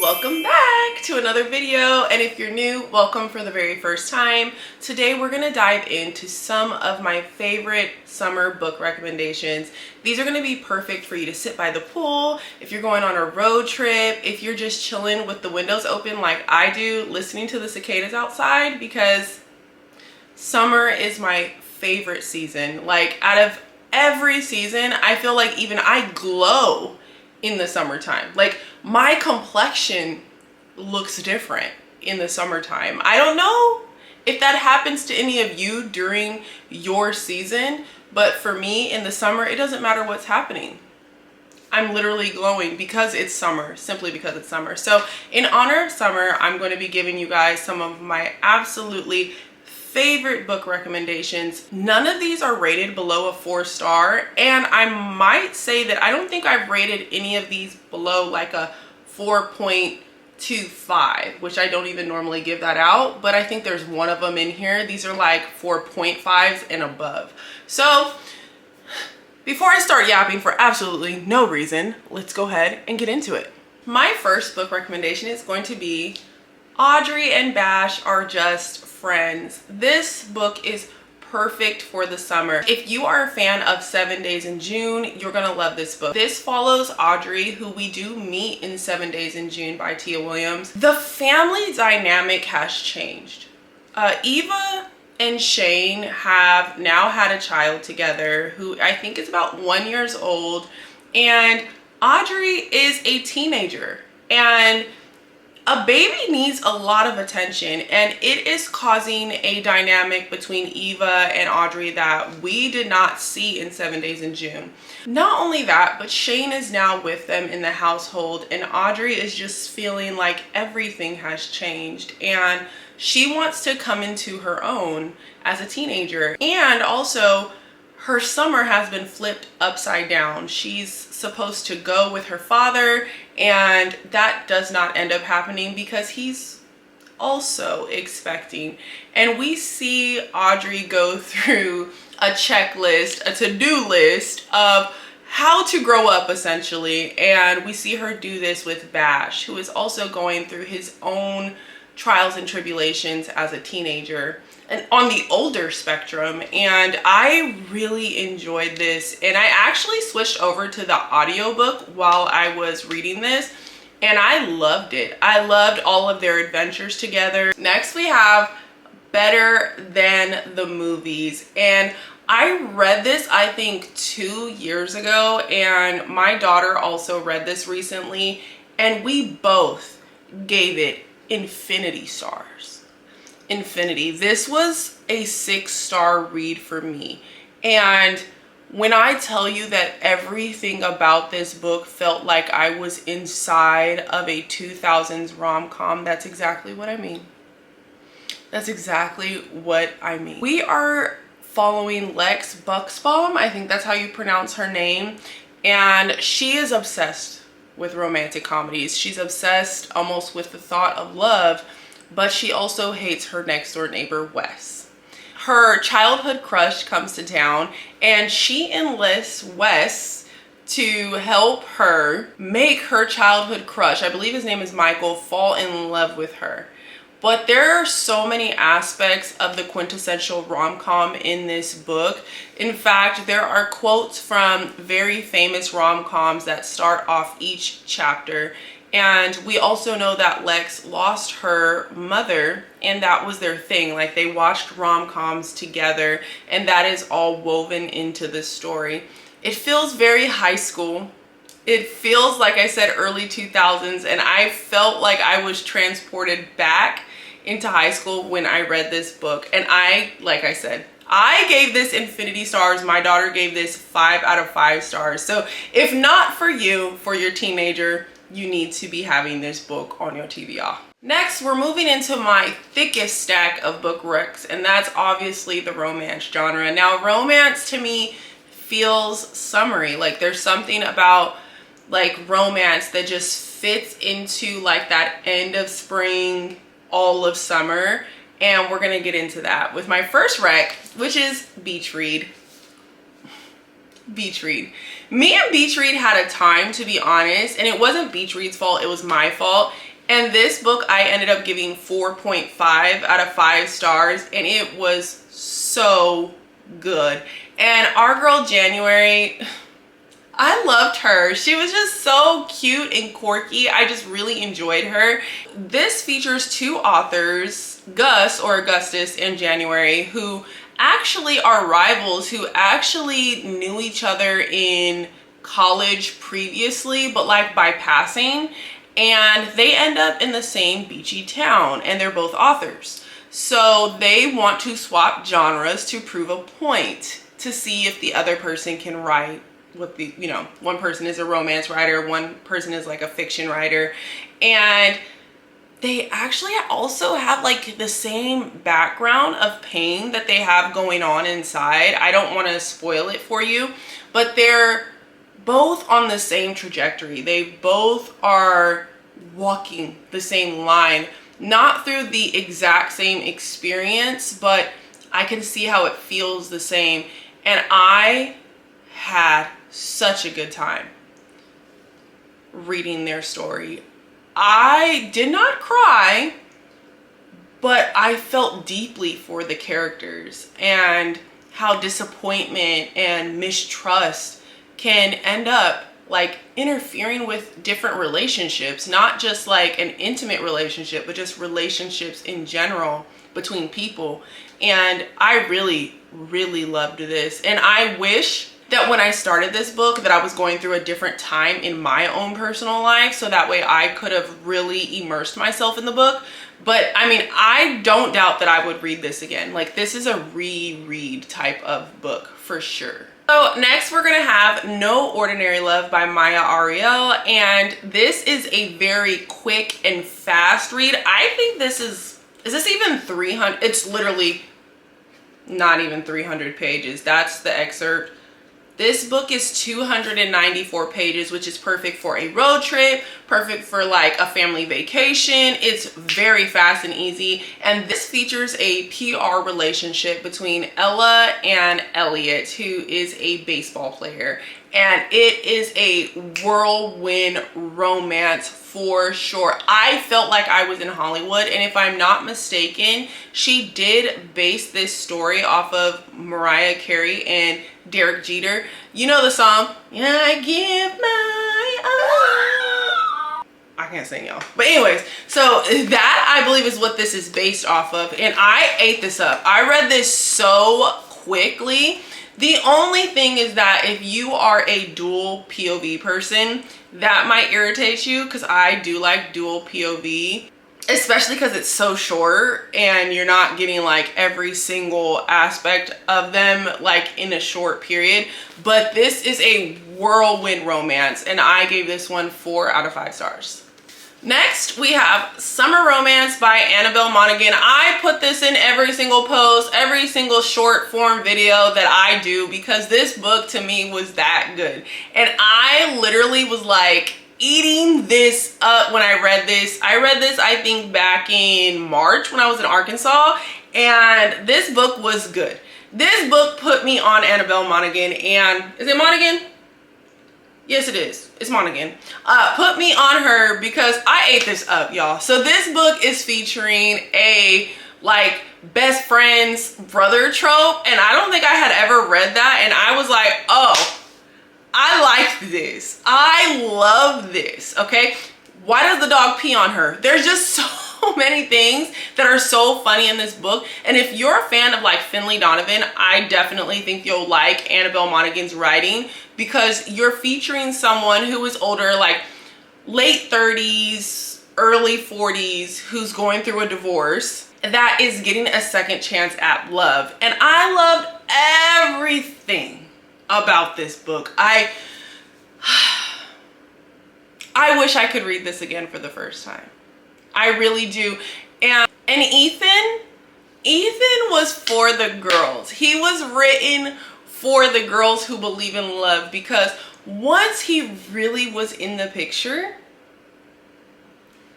welcome back to another video, and if you're new, welcome for the very first time. Today we're gonna dive into some of my favorite summer book recommendations. These are gonna be perfect for you to sit by the pool, if you're going on a road trip, if you're just chilling with the windows open like I do, listening to the cicadas outside, because summer is my favorite season. Like, out of every season, I feel like even I glow in the summertime. Like, my complexion looks different in the summertime. I don't know if that happens to any of you during your season, but for me in the summer, it doesn't matter what's happening. I'm literally glowing because it's summer, simply because it's summer. So in honor of summer, I'm going to be giving you guys some of my absolutely favorite book recommendations. None of these are rated below a 4-star, and I might say that I don't think I've rated any of these below like a 4.25, which I don't even normally give that out, but I think there's one of them in here. These are like 4.5s and above. So before I start yapping for absolutely no reason, let's go ahead and get into it. My first book recommendation is going to be Audrey and Bash Are Just Friends. This book is perfect for the summer. If you are a fan of 7 Days in June, you're gonna love this book. This follows Audrey, who we do meet in 7 Days in June by Tia Williams. The family dynamic has changed. Eva and Shane have now had a child together who I think is about 1 year old, and Audrey is a teenager, and a baby needs a lot of attention, and it is causing a dynamic between Eva and Audrey that we did not see in 7 Days in June. Not only that, but Shane is now with them in the household, and Audrey is just feeling like everything has changed, and she wants to come into her own as a teenager. And also, her summer has been flipped upside down. She's supposed to go with her father, and that does not end up happening because he's also expecting. And we see Audrey go through a checklist, a to-do list of how to grow up, essentially. And we see her do this with Bash, who is also going through his own trials and tribulations as a teenager and on the older spectrum. And I really enjoyed this, and I actually switched over to the audiobook while I was reading this, and I loved it. I loved all of their adventures together. Next we have Better Than the Movies, and I read this I think 2 years ago, and my daughter also read this recently, and we both gave it infinity stars. Infinity. This was a 6-star read for me, and when I tell you that everything about this book felt like I was inside of a 2000s rom-com, that's exactly what I mean. That's exactly what I mean. We are following Lex Buxbaum, I think that's how you pronounce her name, and she is obsessed with romantic comedies. She's obsessed almost with the thought of love, but she also hates her next door neighbor, Wes. Her childhood crush comes to town, and she enlists Wes to help her make her childhood crush, I believe his name is Michael, fall in love with her. But there are so many aspects of the quintessential rom-com in this book. In fact, there are quotes from very famous rom-coms that start off each chapter. And we also know that Lex lost her mother, and that was their thing. Like, they watched rom-coms together, and that is all woven into this story. It feels very high school. It feels, like I said, early 2000s, and I felt like I was transported back into high school when I read this book. And like I said, I gave this infinity stars. My daughter gave this 5 out of 5 stars. So if not for you, for your teenager, you need to be having this book on your TBR. Next, we're moving into my thickest stack of book recs, and that's obviously the romance genre. Now, romance to me feels summery. Like, there's something about like romance that just fits into like that end of spring, all of summer, and we're gonna get into that with my first rec, which is Beach Read. Beach Read. Me and Beach Read had a time, to be honest, and it wasn't Beach Read's fault, it was my fault. And this book I ended up giving 4.5 out of 5 stars, and it was so good. And our girl January, I loved her. She was just so cute and quirky. I just really enjoyed her. This features 2 authors, Gus or Augustus and January, who actually are rivals, who actually knew each other in college previously, but like by passing. And they end up in the same beachy town, and they're both authors. So they want to swap genres to prove a point, to see if the other person can write with the, you know, one person is a romance writer, one person is like a fiction writer. And they actually also have like the same background of pain that they have going on inside. I don't want to spoil it for you, but they're both on the same trajectory. They both are walking the same line, not through the exact same experience, but I can see how it feels the same. And I had such a good time reading their story. I did not cry, but I felt deeply for the characters and how disappointment and mistrust can end up like interfering with different relationships, not just like an intimate relationship, but just relationships in general between people. And I really, really loved this. And I wish that when I started this book that I was going through a different time in my own personal life, so that way I could have really immersed myself in the book. But I mean, I don't doubt that I would read this again. Like, this is a reread type of book for sure. So next we're gonna have No Ordinary Love by Myah Ariel, and this is a very quick and fast read. I think this is this even 300? It's literally not even 300 pages. That's the excerpt. This book is 294 pages, which is perfect for a road trip, perfect for like a family vacation. It's very fast and easy. And this features a PR relationship between Ella and Elliot, who is a baseball player. And it is a whirlwind romance for sure. I felt like I was in Hollywood, and if I'm not mistaken, she did base this story off of Mariah Carey and Derek Jeter. You know the song, I give my all. I can't sing, y'all. But anyways, so that I believe is what this is based off of, and I ate this up. I read this so quickly. The only thing is that if you are a dual POV person, that might irritate you, because I do like dual POV, especially because it's so short and you're not getting like every single aspect of them like in a short period. But this is a whirlwind romance, and I gave this one 4 out of 5 stars. Next, we have Summer Romance by Annabelle Monaghan. I put this in every single post, every single short form video that I do, because this book to me was that good. And I literally was like eating this up when I read this. I read this, I think, back in March when I was in Arkansas, and this book was good. This book put me on Annabelle Monaghan, and is it Monaghan? Yes, it is. It's Monaghan. Put me on her because I ate this up, y'all. So this book is featuring a like best friend's brother trope, and I don't think I had ever read that, and I was like, oh, I like this. I love this, okay? Why does the dog pee on her? There's just so many things that are so funny in this book. And if you're a fan of like Finley Donovan, I definitely think you'll like Annabelle Monaghan's writing, because you're featuring someone who is older, like late 30s, early 40s, who's going through a divorce, that is getting a second chance at love. And I loved everything about this book. I wish I could read this again for the first time. I really do. And Ethan was for the girls. He was written for the girls who believe in love, because once he really was in the picture,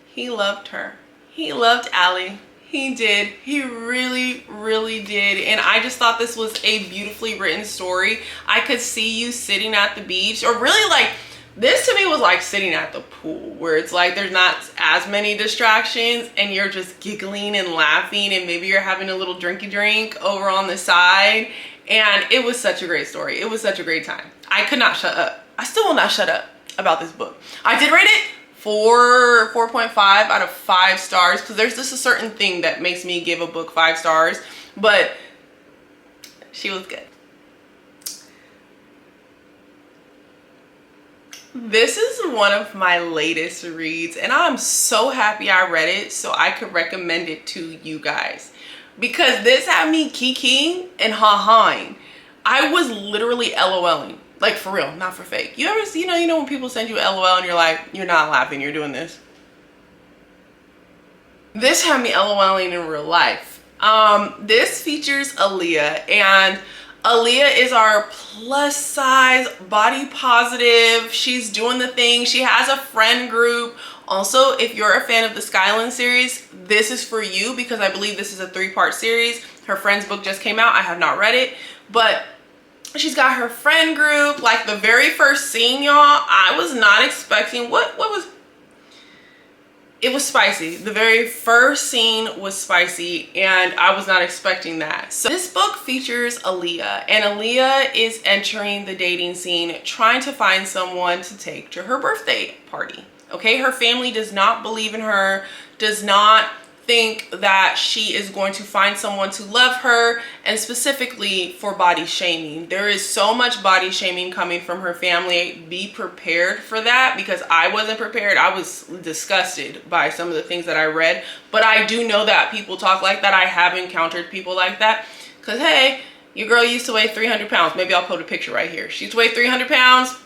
he loved her. He loved Allie. He did. He really, really did. And I just thought this was a beautifully written story. I could see you sitting at the beach, or really like This to me was like sitting at the pool, where it's like there's not as many distractions and you're just giggling and laughing, and maybe you're having a little drinky drink over on the side. And it was such a great story. It was such a great time. I could not shut up. I still will not shut up about this book. I did rate it 4.5 out of 5 stars, because there's just a certain thing that makes me give a book 5 stars, but she was good. This is one of my latest reads, and I'm so happy I read it so I could recommend it to you guys, because this had me kikiing and ha-haing. I was literally LOLing, like for real, not for fake. You ever see, you know when people send you LOL and you're like, you're not laughing, you're doing this? This had me LOLing in real life. This features Aaliyah, and Aaliyah is our plus size, body positive. She's doing the thing. She has a friend group. Also, if you're a fan of the Skyland series, this is for you, because I believe this is a 3-part series. Her friend's book just came out. I have not read it, but she's got her friend group. Like the very first scene, y'all, I was not expecting, it was spicy. The very first scene was spicy, and I was not expecting that. So this book features Aaliyah, and Aaliyah is entering the dating scene, trying to find someone to take to her birthday party. Okay, her family does not believe in her, does not think that she is going to find someone to love her, and specifically for body shaming. There is so much body shaming coming from her family. Be prepared for that, because I wasn't prepared. I was disgusted by some of the things that I read, but I do know that people talk like that. I have encountered people like that, because hey, your girl used to weigh 300 pounds. Maybe I'll put a picture right here. She used to weigh 300 pounds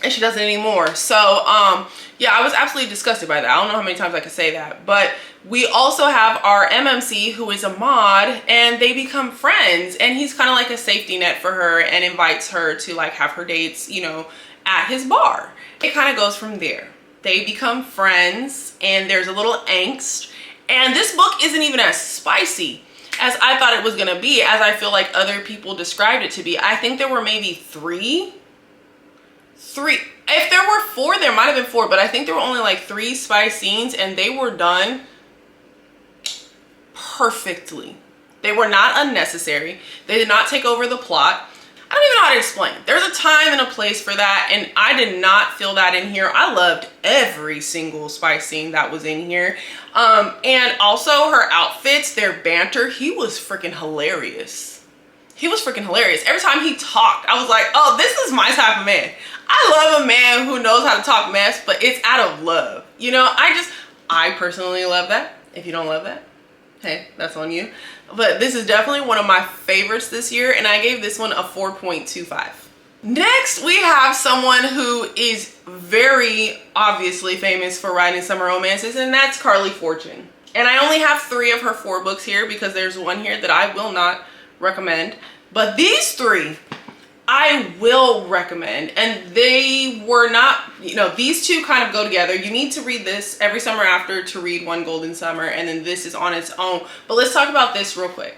and she doesn't anymore. So yeah, I was absolutely disgusted by that. I don't know how many times I could say that. But we also have our MMC, who is a mod, and they become friends, and he's kind of like a safety net for her and invites her to like have her dates, you know, at his bar. It kind of goes from there. They become friends, and there's a little angst, and this book isn't even as spicy as I thought it was gonna be, as I feel like other people described it to be. I think there were maybe three. If there were 4, there might have been 4, but I think there were only like 3 spice scenes, and they were done perfectly. They were not unnecessary. They did not take over the plot. I don't even know how to explain. There's a time and a place for that, and I did not feel that in here. I loved every single spice scene that was in here. And also her outfits, their banter, he was freaking hilarious. He was freaking hilarious. Every time he talked, I was like, oh, this is my type of man. I love a man who knows how to talk mess, but it's out of love. You know, I personally love that. If you don't love that, hey, that's on you. But this is definitely one of my favorites this year, and I gave this one a 4.25. Next, we have someone who is very obviously famous for writing summer romances, and that's Carley Fortune. And I only have 3 of her 4 books here, because there's one here that I will not recommend. But these 3, I will recommend, and they were not, you know, these 2 kind of go together. You need to read this every summer after to read One Golden Summer, and then this is on its own. But let's talk about this real quick.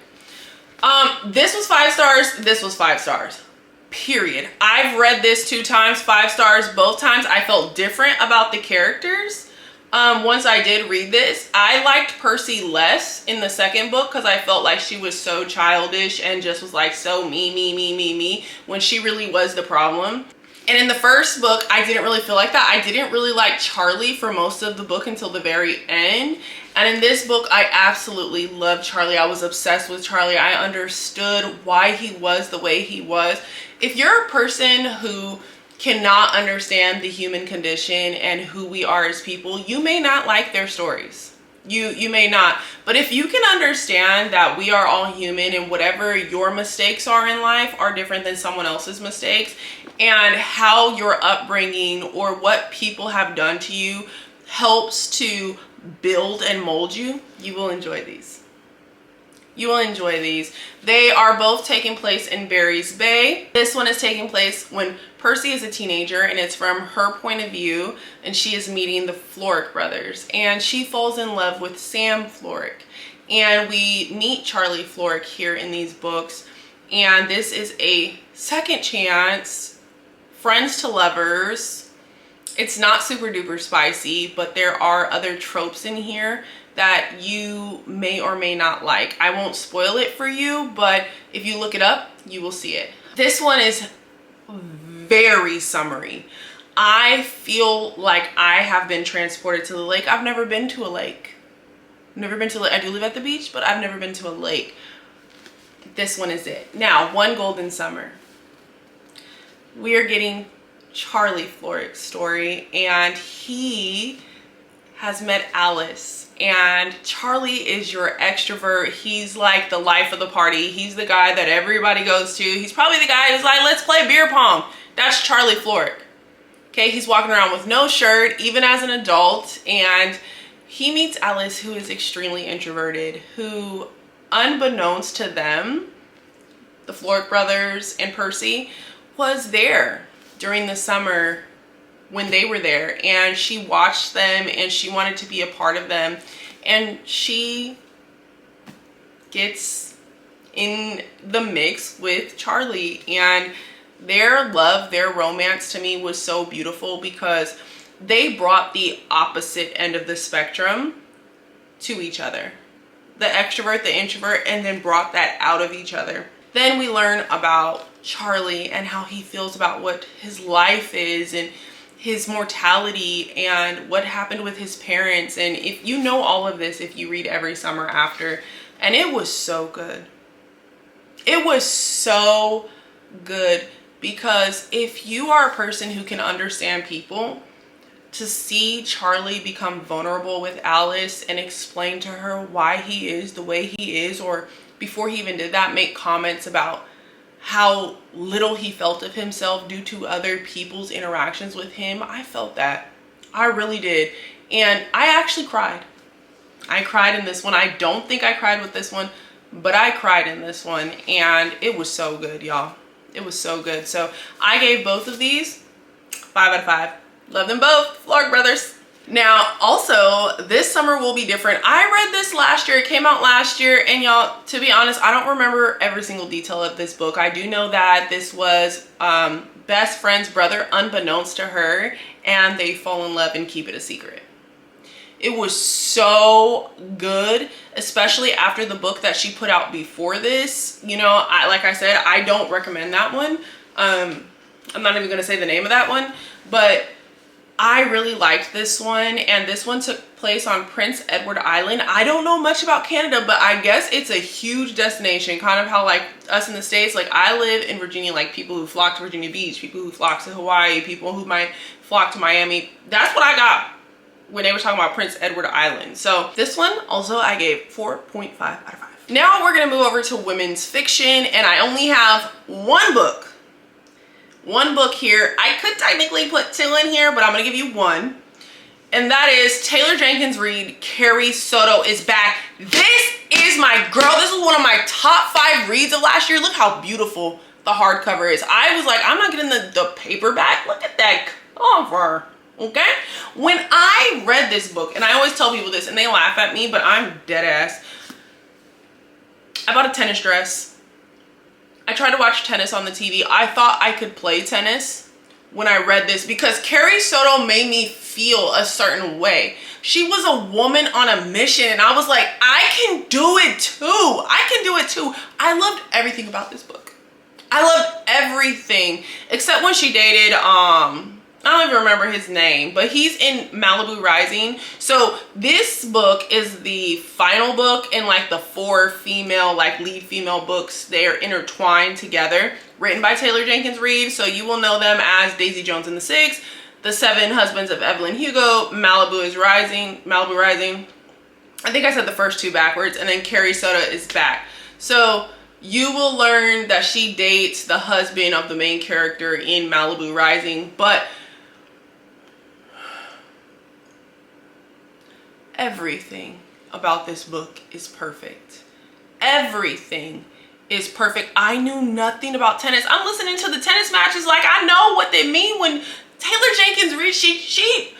This was 5 stars. This was 5 stars. Period. I've read this 2 times, 5 stars both times. I felt different about the characters. Once I did read this, I liked Percy less in the second book, because I felt like she was so childish and just was like so me, when she really was the problem. And in the first book, I didn't really feel like that. I didn't really like Charlie for most of the book until the very end. And in this book, I absolutely loved Charlie. I was obsessed with Charlie. I understood why he was the way he was. If you're a person who cannot understand the human condition and who we are as people, you may not like their stories. You may not. But if you can understand that we are all human, and whatever your mistakes are in life are different than someone else's mistakes, and how your upbringing or what people have done to you helps to build and mold you, you will enjoy these. You will enjoy these. They are both taking place in Barry's Bay. This one is taking place when Percy is a teenager, and it's from her point of view, and she is meeting the Florrick brothers, and she falls in love with Sam Florrick. And we meet Charlie Florrick here in these books, and this is a second chance, friends to lovers It's not super duper spicy, but there are other tropes in here that you may or may not like. I won't spoil it for you, but if you look it up, you will see it. This one is very summery. I feel like I have been transported to the lake. I've never been to a lake. I do live at the beach, but I've never been to a lake. This one is it. Now, One Golden Summer. We are getting Charlie Florrick's story, and he has met Alice. And Charlie is your extrovert. He's like the life of the party. He's the guy that everybody goes to. He's probably the guy who's like, let's play beer pong. That's Charlie Florrick. Okay, he's walking around with no shirt, even as an adult, and he meets Alice, who is extremely introverted, who, unbeknownst to them, the Florrick brothers and Percy, was there during the summer when they were there, and she watched them and she wanted to be a part of them, and she gets in the mix with Charlie, and their love, their romance to me was so beautiful because they brought the opposite end of the spectrum to each other. The extrovert, the introvert, and then brought that out of each other. Then we learn about Charlie and how he feels about what his life is and his mortality and what happened with his parents. And if you know all of this, if you read Every Summer After, and it was so good. It was so good because if you are a person who can understand people, to see Charlie become vulnerable with Alice and explain to her why he is the way he is, or before he even did that, make comments about how little he felt of himself due to other people's interactions with him. I felt that. I really did. And I actually cried. I cried in this one. I don't think I cried with this one, but I cried in this one, and it was so good, y'all. It was so good. So I gave both of these 5 out of 5. Love them both, Florrick brothers. Now, also, this summer will be different. I read this last year. It came out last year, and y'all, to be honest, I don't remember every single detail of this book. I do know that this was best friend's brother, unbeknownst to her, and they fall in love and keep it a secret. It was so good, especially after the book that she put out before this. You know, like I said, I don't recommend that one. I'm not even going to say the name of that one, but I really liked this one, and this one took place on Prince Edward Island. I don't know much about Canada, but I guess it's a huge destination, kind of how like us in the States, like I live in Virginia, like people who flock to Virginia Beach, people who flock to Hawaii, people who might flock to Miami. That's what I got when they were talking about Prince Edward Island. So this one also I gave 4.5 out of 5. Now we're gonna move over to women's fiction, and I only have one book here. I could technically put 2 in here, but I'm gonna give you one. And that is Taylor Jenkins Reid, Carrie, Soto is back. This is my girl. This is one of my top 5 reads of last year. Look how beautiful the hardcover is. I was like, I'm not getting the paperback. Look at that cover, okay? When I read this book, and I always tell people this and they laugh at me, but I'm dead ass. I bought a tennis dress. I tried to watch tennis on the TV. I thought I could play tennis when I read this because Carrie Soto made me feel a certain way. She was a woman on a mission, and I was like, I can do it too. I can do it too. I loved everything about this book. I loved everything except when she dated, I don't even remember his name, but he's in Malibu Rising. So this book is the final book in like the 4 female, like lead female books. They're intertwined together, written by Taylor Jenkins Reid. So you will know them as Daisy Jones and the Six, The 7 Husbands of Evelyn Hugo, Malibu Rising. I think I said the first 2 backwards, and then Carrie Soto is back. So you will learn that she dates the husband of the main character in Malibu Rising, but everything about this book is perfect. Everything is perfect. I knew nothing about tennis. I'm listening to the tennis matches like I know what they mean when Taylor Jenkins Reid,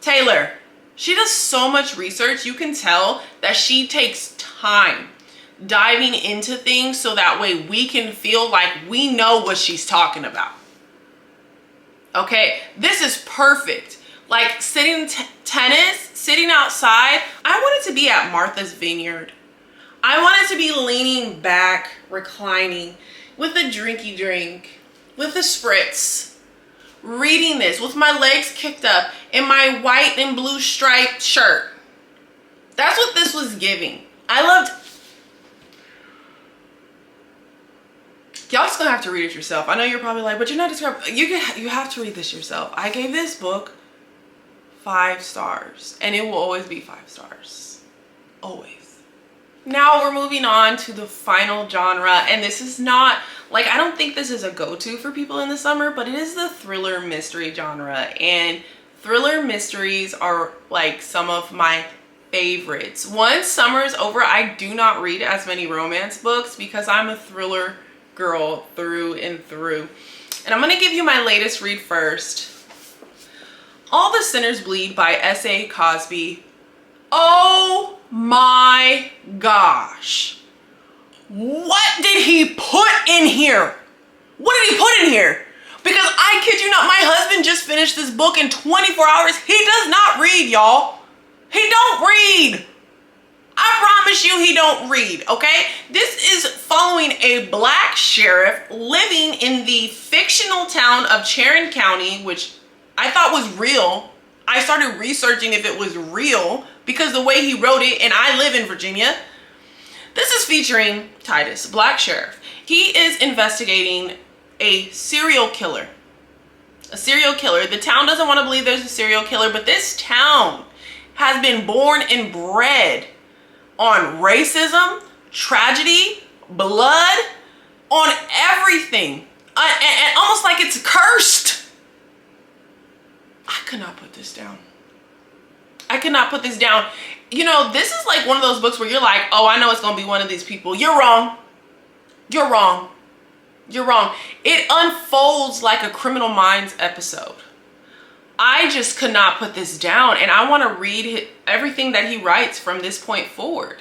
Taylor, she does so much research. You can tell that she takes time diving into things so that way we can feel like we know what she's talking about. Okay, this is perfect. Like sitting tennis, sitting outside. I wanted to be at Martha's Vineyard. I wanted to be leaning back, reclining with a drinky drink, with a spritz, reading this with my legs kicked up in my white and blue striped shirt. That's what this was giving. I loved. Y'all just gonna have to read it yourself. I know you're probably like, but you're not describing. You have to read this yourself. I gave this book 5 stars, and it will always be 5 stars. Always. Now we're moving on to the final genre, and this is not like, I don't think this is a go-to for people in the summer, but it is the thriller mystery genre, and thriller mysteries are like some of my favorites. Once summer is over, I do not read as many romance books because I'm a thriller girl through and through. And I'm gonna give you my latest read first. All the Sinners Bleed by S.A. Cosby. Oh my gosh. What did he put in here? What did he put in here? Because I kid you not, my husband just finished this book in 24 hours. He does not read, y'all. He don't read. I promise you he don't read, okay? This is following a black sheriff living in the fictional town of Charon County, which I thought was real. I started researching if it was real because the way he wrote it, and I live in Virginia. This is featuring Titus, black sheriff. He is investigating a serial killer. A serial killer. The town doesn't want to believe there's a serial killer, but this town has been born and bred on racism, tragedy, blood, on everything. And almost like it's cursed. I could not put this down. I could not put this down. You know, this is like one of those books where you're like, oh, I know it's going to be one of these people. You're wrong. You're wrong. You're wrong. It unfolds like a Criminal Minds episode. I just could not put this down, and I want to read everything that he writes from this point forward.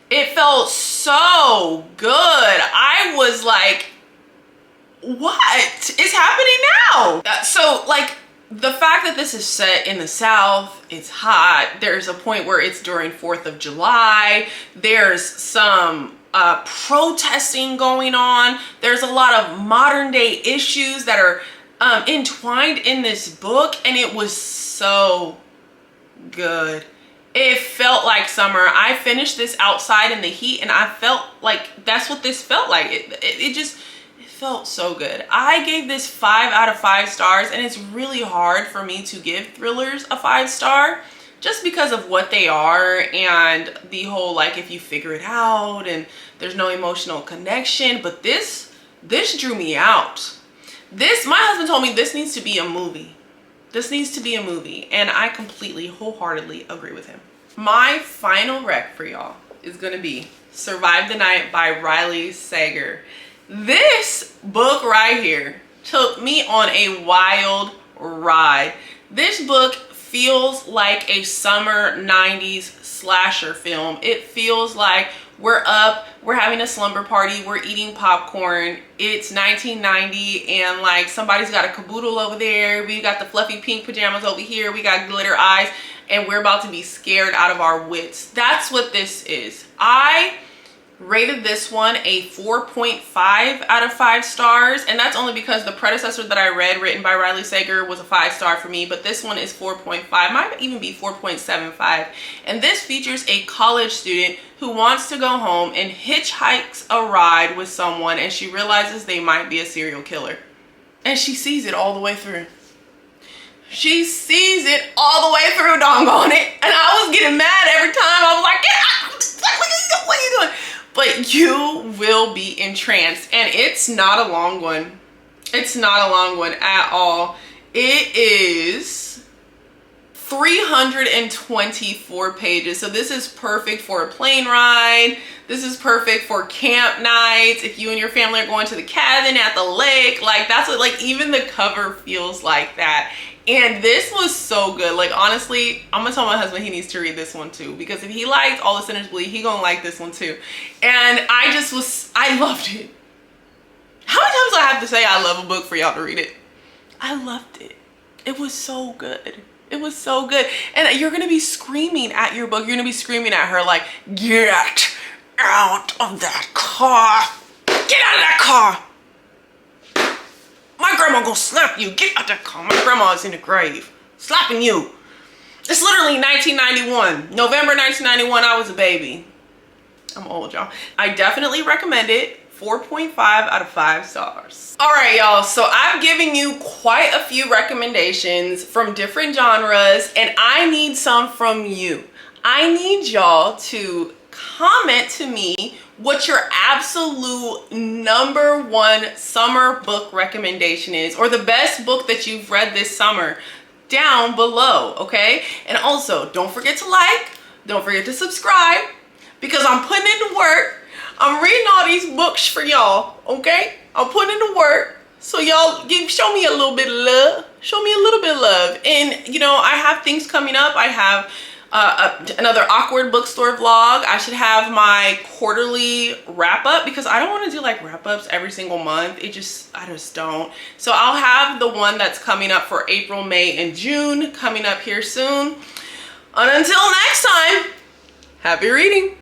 It felt so good. I was like, what is happening now? So like the fact that this is set in the South, it's hot. There's a point where it's during 4th of July. There's some protesting going on. There's a lot of modern day issues that are entwined in this book, and it was so good. It felt like summer. I finished this outside in the heat, and I felt like that's what this felt like. It felt so good. I gave this 5 out of 5 stars, and it's really hard for me to give thrillers a 5-star just because of what they are and the whole like if you figure it out and there's no emotional connection. But this drew me out. My husband told me this needs to be a movie. This needs to be a movie. And I completely, wholeheartedly agree with him. My final rec for y'all is going to be Survive the Night by Riley Sager. This book right here took me on a wild ride. This book feels like a summer 90s slasher film. It feels like we're up, we're having a slumber party, we're eating popcorn. It's 1990 and like somebody's got a caboodle over there. We got the fluffy pink pajamas over here. We got glitter eyes and we're about to be scared out of our wits. That's what this is. I rated this one a 4.5 out of 5 stars, and that's only because the predecessor that I read, written by Riley Sager, was a 5-star for me, but this one is 4.5, might even be 4.75. And this features a college student who wants to go home and hitchhikes a ride with someone, and she realizes they might be a serial killer, and she sees it all the way through. She sees it all the way through, doggone it. And I was getting mad every time. I was like, yeah, what are you doing? But you will be entranced. And it's not a long one. It's not a long one at all. It is 324 pages. So this is perfect for a plane ride. This is perfect for camp nights. If you and your family are going to the cabin at the lake, like that's what, like even the cover feels like that. And this was so good. Like honestly, I'm gonna tell my husband he needs to read this one too, because if he liked All the Sinners Bleed, he gonna like this one too. And I loved it. How many times do I have to say I love a book for y'all to read it? I loved it. It was so good. It was so good. And you're gonna be screaming at your book. You're gonna be screaming at her like, get out of that car. Get out of that car. My grandma gonna slap you. Get out of that car. My grandma is in the grave. Slapping you. It's literally 1991. November 1991, I was a baby. I'm old, y'all. I definitely recommend it. 4.5 out of 5 stars. All right, y'all, so I've given you quite a few recommendations from different genres, and I need some from you. I need y'all to comment to me what your absolute #1 summer book recommendation is, or the best book that you've read this summer down below, okay? And also, don't forget to like, don't forget to subscribe, because I'm putting in the work. I'm reading all these books for y'all, okay? I'm putting in the work, so y'all show me a little bit of love. Show me a little bit of love. And, you know, I have things coming up. I have another awkward bookstore vlog. I should have my quarterly wrap up, because I don't want to do like wrap ups every single month. I just don't. So I'll have the one that's coming up for April, May, and June coming up here soon. And until next time, happy reading.